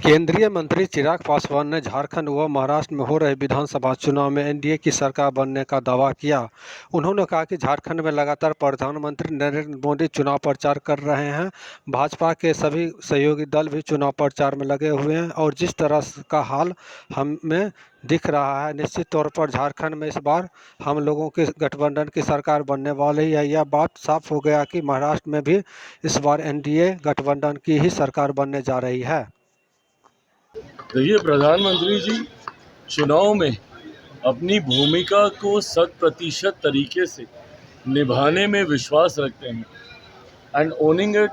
केंद्रीय मंत्री चिराग पासवान ने झारखंड व महाराष्ट्र में हो रहे विधानसभा चुनाव में एनडीए की सरकार बनने का दावा किया। उन्होंने कहा कि झारखंड में लगातार प्रधानमंत्री नरेंद्र मोदी चुनाव प्रचार कर रहे हैं। भाजपा के सभी सहयोगी दल भी चुनाव प्रचार में लगे हुए हैं और जिस तरह का हाल हमें दिख रहा है, निश्चित तौर पर झारखंड में इस बार हम लोगों की गठबंधन की सरकार बनने वाली है। यह बात साफ हो गया कि महाराष्ट्र में भी इस बार एनडीए गठबंधन की ही सरकार बनने जा रही है। देखिए, प्रधानमंत्री जी चुनाव में अपनी भूमिका को 100% तरीके से निभाने में विश्वास रखते हैं एंड ओनिंग इट।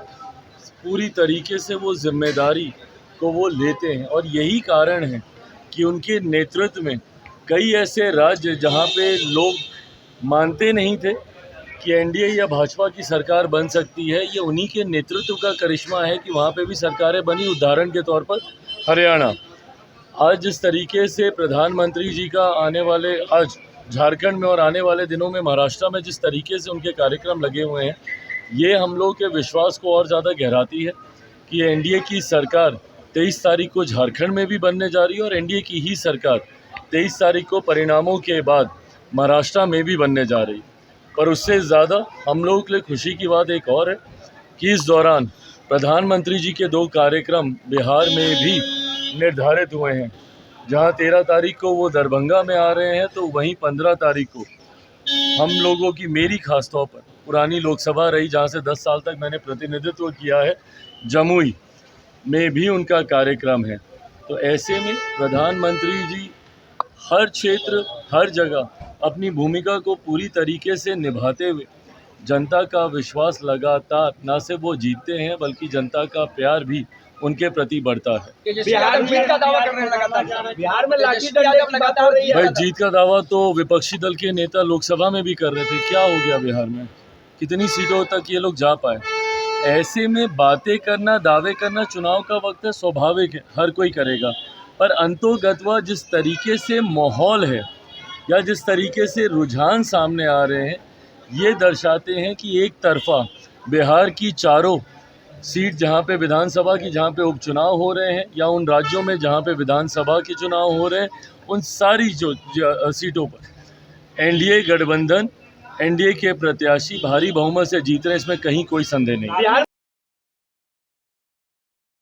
पूरी तरीके से वो जिम्मेदारी को वो लेते हैं और यही कारण है कि उनके नेतृत्व में कई ऐसे राज्य जहाँ पे लोग मानते नहीं थे कि एनडीए या भाजपा की सरकार बन सकती है, ये उन्हीं के नेतृत्व का करिश्मा है कि वहाँ पे भी सरकारें बनी। उदाहरण के तौर पर हरियाणा। आज जिस तरीके से प्रधानमंत्री जी का आज झारखंड में और आने वाले दिनों में महाराष्ट्र में जिस तरीके से उनके कार्यक्रम लगे हुए हैं, ये हम लोग के विश्वास को और ज़्यादा गहराती है कि एनडीए की सरकार 23 तारीख को झारखंड में भी बनने जा रही है और एनडीए की ही सरकार 23 तारीख को परिणामों के बाद महाराष्ट्र में भी बनने जा रही है। पर उससे ज़्यादा हम लोगों के लिए खुशी की बात एक और है कि इस दौरान प्रधानमंत्री जी के 2 कार्यक्रम बिहार में भी निर्धारित हुए हैं। जहां 13 तारीख को वो दरभंगा में आ रहे हैं, तो वहीं 15 तारीख को हम लोगों की, मेरी खास तौर पर पुरानी लोकसभा रही जहां से 10 साल तक मैंने प्रतिनिधित्व किया है, जमुई में भी उनका कार्यक्रम है। तो ऐसे में प्रधानमंत्री जी हर क्षेत्र, हर जगह अपनी भूमिका को पूरी तरीके से निभाते हुए जनता का विश्वास लगातार न सिर्फ वो जीतते हैं बल्कि जनता का प्यार भी उनके प्रति बढ़ता है। बिहार में जीत का दावा कर रहे हैं लगातार। बिहार में लाठी डंडे लगातार हो रही है। भाई, जीत का दावा तो विपक्षी दल के नेता लोकसभा में भी कर रहे थे। क्या हो गया बिहार में? कितनी सीटों तक ये लोग जा पाए? ऐसे में बातें करना, दावे करना चुनाव का वक्त है, स्वाभाविक है, हर कोई करेगा। पर अंतोगत्वा जिस तरीके से माहौल है या जिस तरीके से रुझान सामने आ रहे हैं, ये दर्शाते हैं कि एक तरफा बिहार की चारों सीट जहाँ पे विधानसभा की, जहाँ पे उपचुनाव हो रहे हैं, या उन राज्यों में जहाँ पे विधानसभा के चुनाव हो रहे हैं, उन सारी जो सीटों पर एनडीए गठबंधन, एनडीए के प्रत्याशी भारी बहुमत से जीत रहे हैं, इसमें कहीं कोई संदेह नहीं।